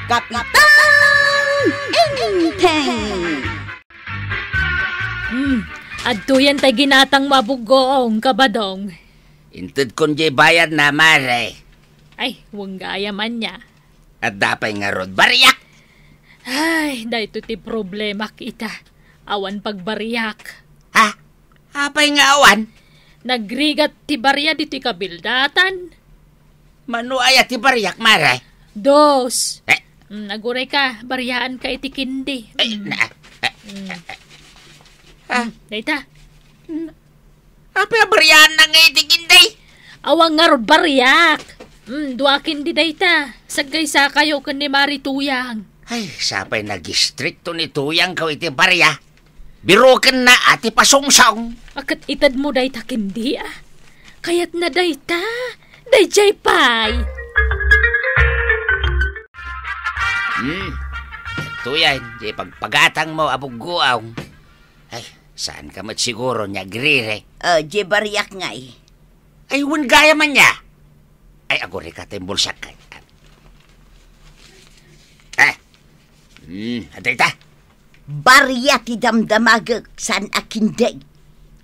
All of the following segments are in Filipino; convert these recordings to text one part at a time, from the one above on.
Kapitan Enteng! Adto yan tay ginatang mabugong, kabadong. Intud kon jay bayad na, mare. Ay, huwag gaya man niya. At dapay nga rod, bariyak! Ay, dahito ti problema kita. Awan pagbariyak. Ha? Apay nga awan? Nagrigat ti barya dito kabildatan. Mano ay ti bariyak, mare? Dos. Eh? Naguray ka, baryaan ka itikindi. Ay, Dayta. Apay nga bariyan na nga itikinday? Awang nga rod baryak. Duakin di dayta. Sagay sa kayo kan ni Marituyang. Ay, sapay nag-istrikto ni Tuyang kaw iti barya. Biroken na ati pasungsong. Akat itad mo dayta kindi Kayat na dayta. Dayjay pay. Tuyan, di pagpagatang mo abuguaw. Ay, saan ka mat siguro niya grire? Di bariyak nga Ay, wan gaya man niya. Ay, agore ka tayong bulsak kay. Aday ta? Barya ti damdamagag san akinday.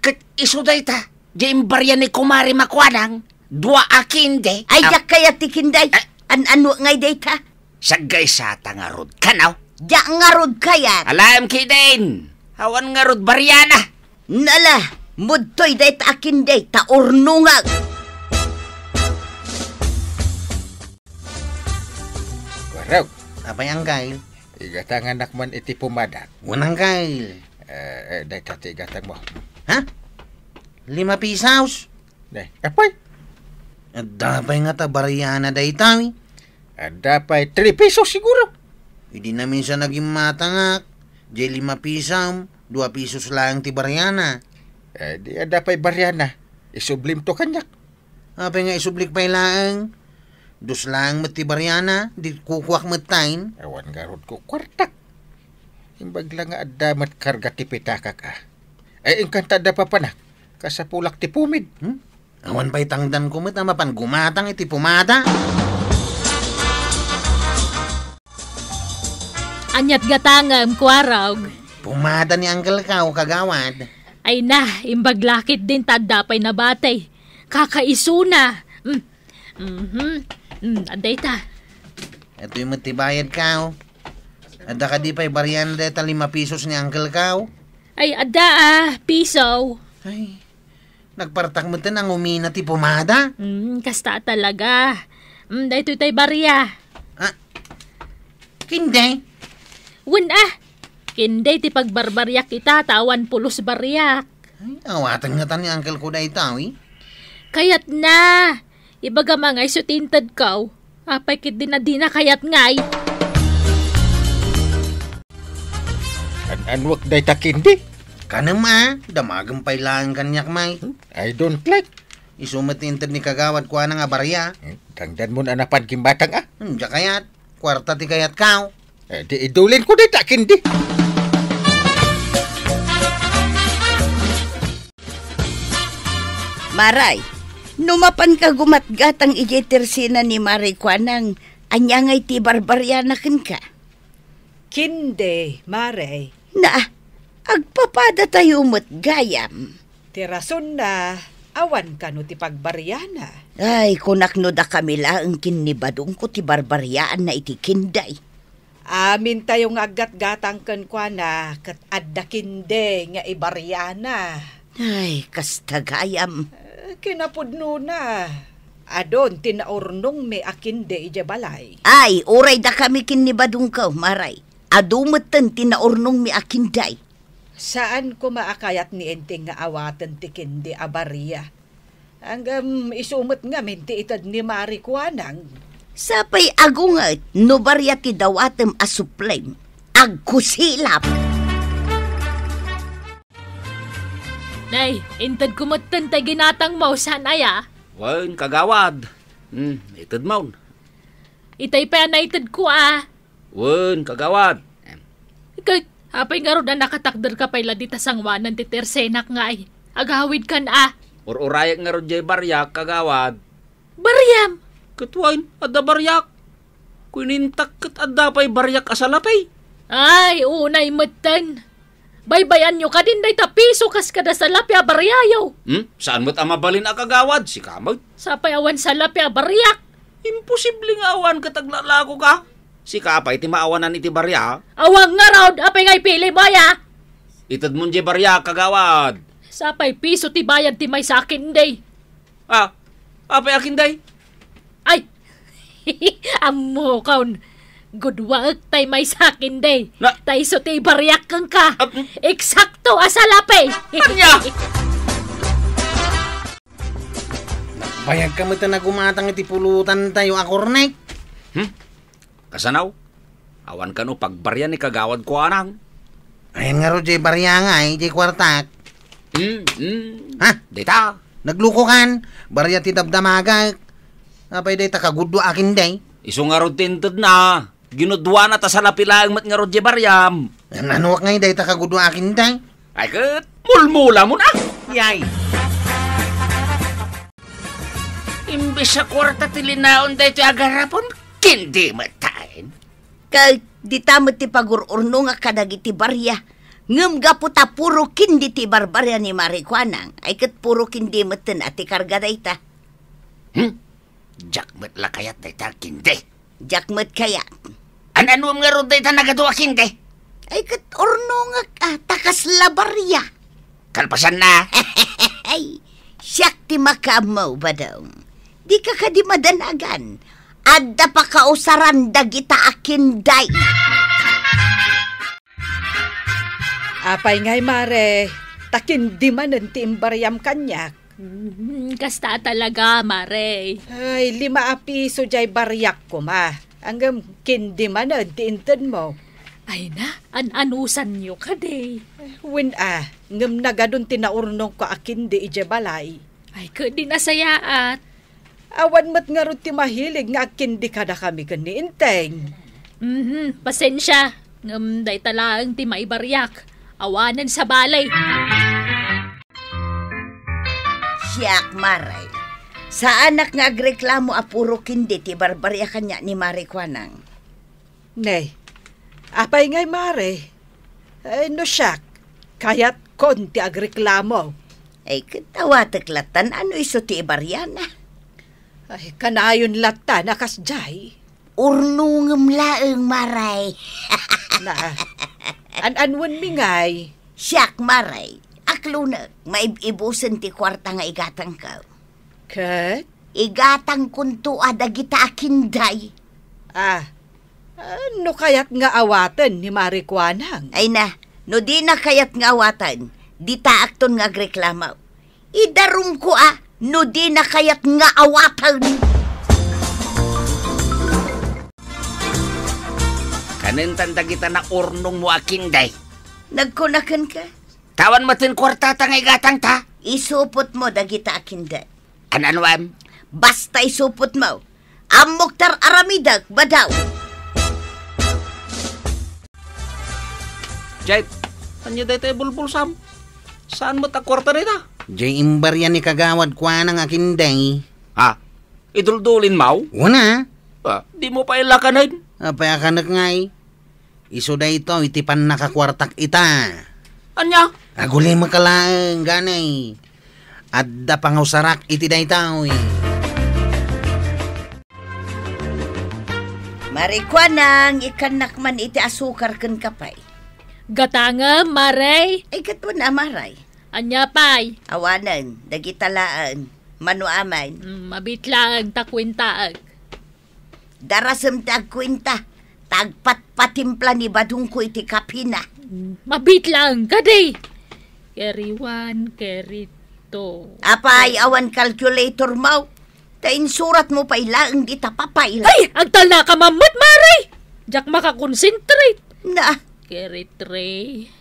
Kat isuday ta. Di barya ni Kumari Makwanang. Dua akinde. Ay, kaya ti kinday. Ano ngay day ta? Sagay sa tangarod kanaw. Ya ngarod kaya. Alam kidin. Hawan ngarod baryana. Nala, mudtoy day ta akinday. Ta urnungag. Waraw, apa yang kail? Igatang anak man iti pumadat. Unang kail. Day tati igatang mo. Ha? 5 pisaos? Day, apay? Dapay nga ta baryana day tawi. Dapay 3 pesos siguro. Hindi namin siya naging matangak. Di 5 pisaw, 2 pisos lang ti baryana. Di dapay baryana. Isublim to kanyak. Apay nga isublik pa ilaang. 2 lang mat ti baryana, di kukuak matain. Awan garod ko kwartak. Imbag lang nga adamat karga ti pitaka ka. Ay engkantada pa panak. Kasapulak ti pumid. Awan pa'y tangdan ko mat na mapan gumatang iti pumata. Anyat gatangam, kuwarog. Pumata ni Uncle Kao, kagawad. Ay na, imbag lakit din tadapay na batay. Kakaisuna. Aday ta. Ito yung matibayad Kao. Ada ka di pa'y baryan deta 5 pesos ni Uncle Kao. Ay, ada piso. Ay, nagpartak mo tin ang umina ti pumada. Kasta talaga. Dahito tay barya. Kinday. Kinday ti pagbarbaryak kita, tawan pulos baryak. Ay, awatan nga tan ni Uncle ko dahi tawi. Kayat na. Ibaga mga isutintad kaw. Apay kit din na di na kayat ngay. Anwak day takindi. Kanam damagang pa'y lang kanyak may. I don't like. Isumatintad ni kagawad ko nga barya. Tangdan mo na napan kimbatang Diya kayat, kwarta ti kayat Kao. Di idulin ko day takindi. Maray, numapan ka gumatgatang ijitersina ni Maray Kwanang anyangay ti barbaryanakin ka. Kinde, Maray. Na, agpapada tayo mo't gayam. Tirason na, awan ka no ti pagbaryana. Ay, kunakno da kami laang kinibadong ko ti barbaryaan na iti kinday. Amin tayong agat-gatang kenkwa na kat adda kinde nga ibaryana. Ay, kastagayam. Kinapudno na. Adon, tinaurnong may akinde ija balay. Ay, oray da kami kinibadong ko, Maray. Adumatan tinaurnong mi akinday. Saan ko maakayat ni Enteng nga awatan ti kinde abarya? Hanggang isumot nga minti itad ni Mari Kwanang. Sapay agungat, no barya ti dawatem asuplem. Agkusilap. Nay, intad kumatan tay ginatang mo, saan aya? Wan, kagawad. Itad maun. Itay pa na itad ko Wan, kagawad. Kay, apay nga ro na nakatakdar ka pa'y ladita sangwanan ti tersenak nga ay. Agawid kan Urayak nga ron jay baryak, kagawad. Baryam! Katwain, ada baryak. Kunintak kat adda pa'y baryak asalapay. Ay, unay matan. Baybayan nyo ka din day tapiso kas kada sa lapya baryayaw. Saan mo't amabalin a kagawad? Si kamag. Sapay awan sa lapya baryak. Imposible nga awan kataglalako ka. Si kapay ti maawanan iti barya. Awang nga raw, apay ngay pili baya. Itad mo di barya kagawad. Sapay piso ti bayad ti may sakin day. Apay akin day. Ay, amo kaun. Good work tay may sakin day. Na- Tay so ti baryak kang ka. At- Eksakto asalapay. Anya! Bayag ka mo ito na gumatang iti pulutan tayo akornek. Kasanaw? Awan ka no pagbarya ni kagawad ko anang. Ayun nga ro, jay barya nga jay kwartak. Ha? Dita. Nagluko kan, barya ti dabdamagag. Apay day takagudwa akin day. Iso nga ro tintod na. Ginudwa na ta sa lapilang mat nga ro di baryam. Nanuwak nga day takagudwa akin day. Ay kat, mulmula mo na. Yay! Imbes sa kwarta tilinaon da ito agarapon, kindi matain. Kay di tamot ti pagururno nga kadag iti barya. Ngem gaputa puro kindi ti barbarya ni Marikwanang. Ay kat puro kindi meten ati karga dayta. Jakmet la kayat da ita kindi. Jakmet kaya. Ano nga ro da ita nagaduwa kindi? Ay kat orno nga takas la barya. Kalpasan na. Ay, siyak ti makamaw ba daw? Di ka kadi madanagan. Adda pa kausaran dagita akin day. Apay ngay mare, takin di manen ti imbaryam kanyak. Kasta talaga, mare. Ay, 5 piso jay baryak ko ma. Anggam kindi manen ti inten mo. Ay na, anusan nyo ka day. Win ngam nagadun tinaurnong ko akin di ije balay. Ay, di nasayaat. Awan mat nga ron ti mahilig nga akin di kada kami kani inteng. Pasensya. Ngam day talaang ti maibaryak. Awanan sa balay. Siyak maray. Sa anak nga agreklamo apuro kindi ti barbarya kanya ni Marikwanang. Nay, apay ngay mare. Ay no siyak, kayat kon ti agreklamo. Ay katawa teklatan ano iso ti barya na. Ay kanayon latta nakasjay. Urnungem laeng maray. Na, anwan mingay. Siyak maray. Aklunak, maibusan ti kwarta nga igatang ka. Kat? Igatang kunto adagita akinday. Ano kayat nga awatan ni Marikwanang? Ay na, no di na kayat nga awatan, di taakton nga agreklamaw. Idarum ko no di na kayat nga awatan. Kanin tanda kita na urnong mo aking day. Nagkunakan ka? Tawan mo tin kwarta ta nga igatang ta. Isupot mo dagita akinday. Ananwam? Basta isupot mo. Amoktar aramidag badaw. Jait, anya day tayo bulbulsam. Saan mo ta kwarta nita? Jay imbarya ni kagawad kwa ng akin day. Iduldulin mau? Una, Di mo pa ilakanin. apay akanak ngay. Iso day ito, itipan nakakwartak ita. Anya? Aguli makalaang ganay. Adda pangausarak iti day tao Marikwanang ikanak man iti asukar ken kapay. Gatanga, mare. Ay katwa na maray. Anya pay. Awanan, dagitalaan, manuamay. Mabitlang takwintaag. Darasem tagkwinta, tagpat-patimpla ni badung ko iti kapina. Mabitlang ka day. Carry 1, carry 2. Apay, awan calculator mo. Tain surat mo pa ilaang di tapapaila. Ay! Agtal na ka mamut, mare! Diyak makakonsentrate. Na, Carry 3.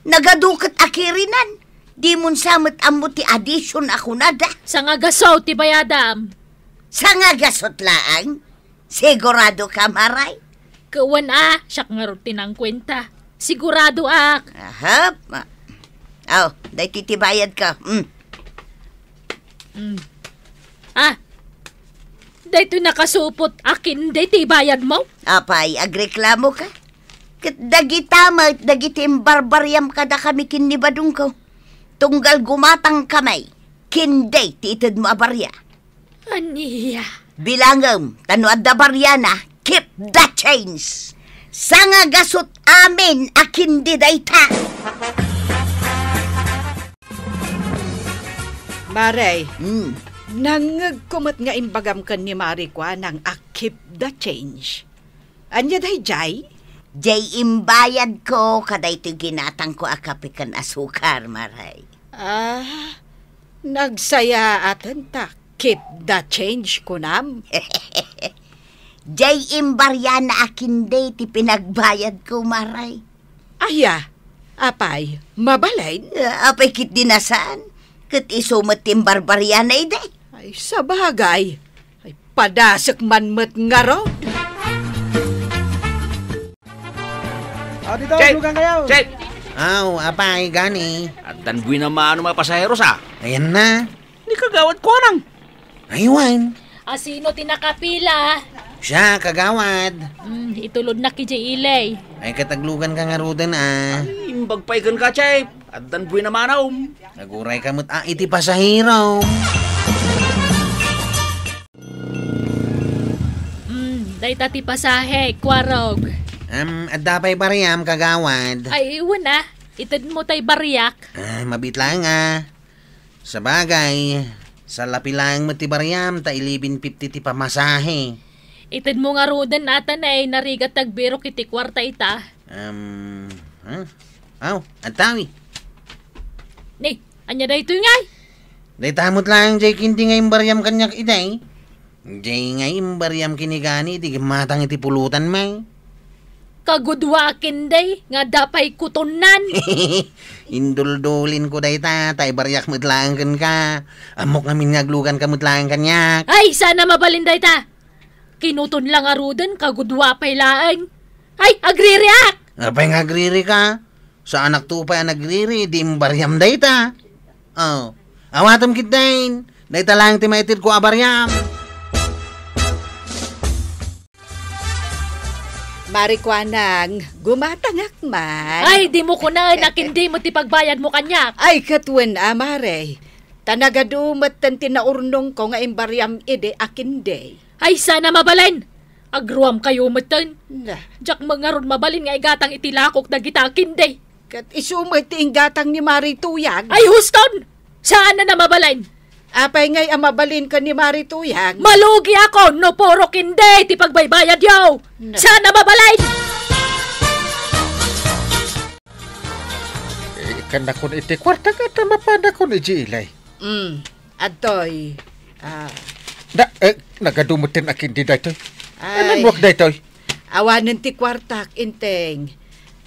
nagadukat akirinan. Di mun samot amo ti addition ako nada. Sa nga gasaw, ti bayadam. Sa nga gasot laang, sigurado ka maray. Kawan siyak nga rutin ang kwenta. Sigurado ak. Ahap. Day titibayad ka. Dahito nakasupot akin, dahito bayad mo? Apay, agreklamo ka? Kat dagitama, dagitim barbaryam kada kami kinibadong ko. Tunggal gumatang kamay, kinday titid mo abarya. Aniya. Bilangam, tano adda barya na, keep the change. Sanga gasot amin akin di dayta. Maray, Hmm. nangagkumot nga imbagam kan ni Marikwa ng akip the change. Anya day jay? Jay imbayad ko kada ito ginatang ko akapikan asukar, maray. Nagsaya atan ta. Keep the change ko nam. Jay imbarya na akin day ti pinagbayad ko, maray. Aya, apay, mabalay? Apay kit dinasan. Kat isumat tim barbarya na ide. Ay, sa bagay. Ay, padasak man mat nga ro. Dito, lugan kayo. Check! Aw, apay, gani. At tanbuin naman ang mga pasaheros, Ayan na. Hindi kagawad ko nang. Aywan. Asino tinakapila? Siya, kagawad. Itulod na ki Jay Ilay. Ay kataglugan ka nga rudan Imbag paikan ka, Chay. At tanbuin naman ako. Naguray ka mo't iti pasahero. Dahita ti pasahe, kwarog. Adda pa'y bariyam, kagawad. Ay, iwan na. Itad mo tay baryak. Mabit lang Sa bagay, sa lapilang mo ti bariyam, ta 11.50 ti pamasahe. Itad mo nga rodan ata na narigat tagbiro kiti kwarta ita. Atawi. Ni, anya da ito ngay? Day tamot lang, jay kinti ngayong bariyam kanyak iday. Jay ngayong bariyam kinigani, di matang iti pulutan may. Kagudwakin day, nga dapay kutunan. Induldulin ko day tay baryak mutlangan ka. Amok namin ngaglugan ka mutlangan kanyak. Ay, sana mabalin day ta. Kinuton lang arudan, kagudwapay laang. Ay, agririak! Apay ngagriri ka? Sa anak tupay ang nagriri, di baryam day ta. Awatam kitdain. Day ta lang timaitir ko abaryam. Marikwanang, gumatangak man. Ay, di mo ko na, nakindi mo ti pagbayad mo kanyak. Ay, katwan amare. Tanagadumat tan tinaurnong ko nga imbaryam ide akin day. Ay, sana mabalin. Agruam kayo matan. Na, Jak mga ron mabalin nga igatang itilakok na gitakin day. kat isumay ti inggatang ni Marituyag. Ay, Houston! Saan na mabalin? Apay ngay amabalin ka ni Marituyag. Malugi ako, no puro kindi, ti pagbaybayad yaw. Saan na mabalin? Ikan na ko iti kwarta ka ta mapada ko ni Jilay. Atoy. Nagadumutin akin di daytoy. Ay, Anong wak daytoy? awanan ti kwartak inteng.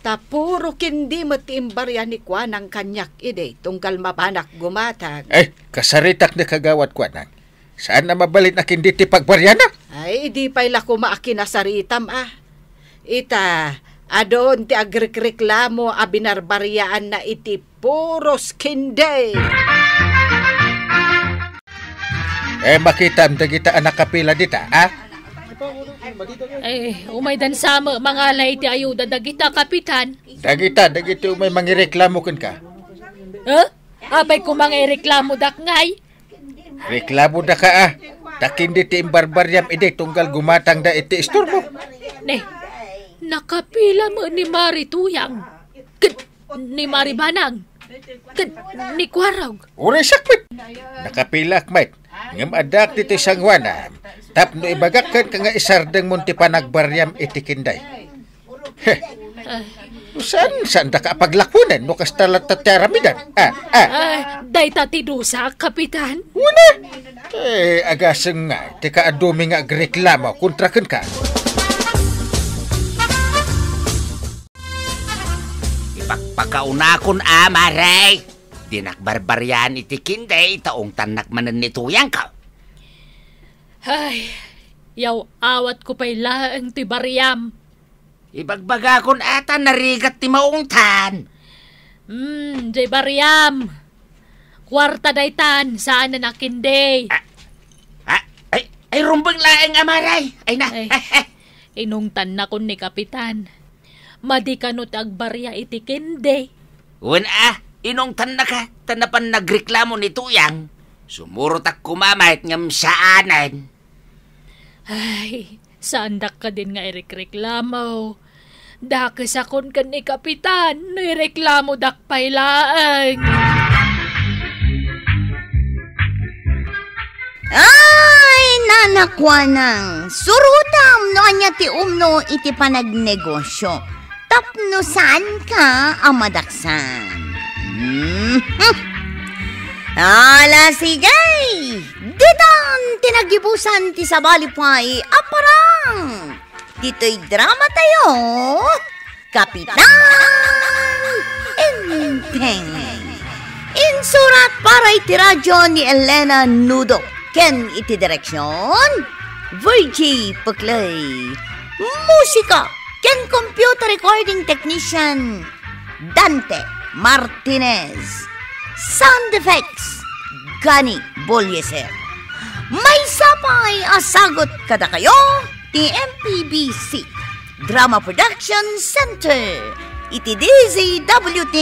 Tapuro kindi matimbarya ni kwa ng kanyak ide tungkal mapanak gumatag. Kasaritak na kagawad ko nang. Saan na mabalin akin di ti pagbaryana? Ay, di pa'y lako maakinasaritam Ita, adon ti agrikreklamo a binarbaryaan na iti puros kindi. Makitam dagita anak kapila dita, Ay, umay dan sama, mga lay ti ayuda dagita, kapitan. Dagita may mangireklamo kun ka. Abay ko mga ireklamo dakngay. Reklamo da ka Takin di ti imbarbaryam ide tunggal gumatang da iti istorbo. Ne, nakapila mo ni Mari Tuyang. Ni Mari Banang. Ni Kwarog. Uray sakpit. Nakapilak mate. Ngam adak dito sangwana. Tapno ibagakan ka nga isardeng munti panagbaryam iti kinday. Saan da ka paglakunan no kastalat tataramidan? Day tatidusa, kapitan. Una! Agasang nga, ti kaadumi nga agreklamo kontra kan ka. Ipagpakaunakon amaray. Dinakbarbaryan iti kinday, taong tanak manan ni Tuyang ka. Ay, yaw awat ko pa'y laang ti Baryam. Ibagbagakon ata narigat ti maungtan. Jay Baryam. Kwarta daytan, saan na nakinday. Ay, rumbang laeng amaray. Ay na. Ay, inungtan na ko ni Kapitan. Madi ka no tagbarya iti kinde. Wan inong tanda ka, tanapan nagreklamo ni Tuyang. Sumurot ak kumamahit ngam saanan. Ay, sandak ka din nga ireklamo. Dakis akon ka ni Kapitan, no ireklamo dakpay laang. Ay, nanakwa nang surutam no anya ti umno iti panagnegosyo. Tapno saan ka ang madaksan? Ala sigay! Ditan tinagibusan ti sabalipay aparang! Dito'y drama tayo, Kapitan Enteng. Insurat para iti radyo ni Elena Nudo. Ken iti direksyon, Virgie Paklay. Musika, ken computer recording technician, Dante Martinez. Sound effects, Gani Bolyeser. May sapay asagot kada kayo, ti MPBC Drama Production Center. Iti DZWT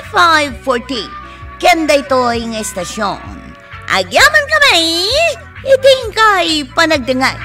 540. Kenda ito'y ng estasyon. Agyaman kami, iting kay panagdengay.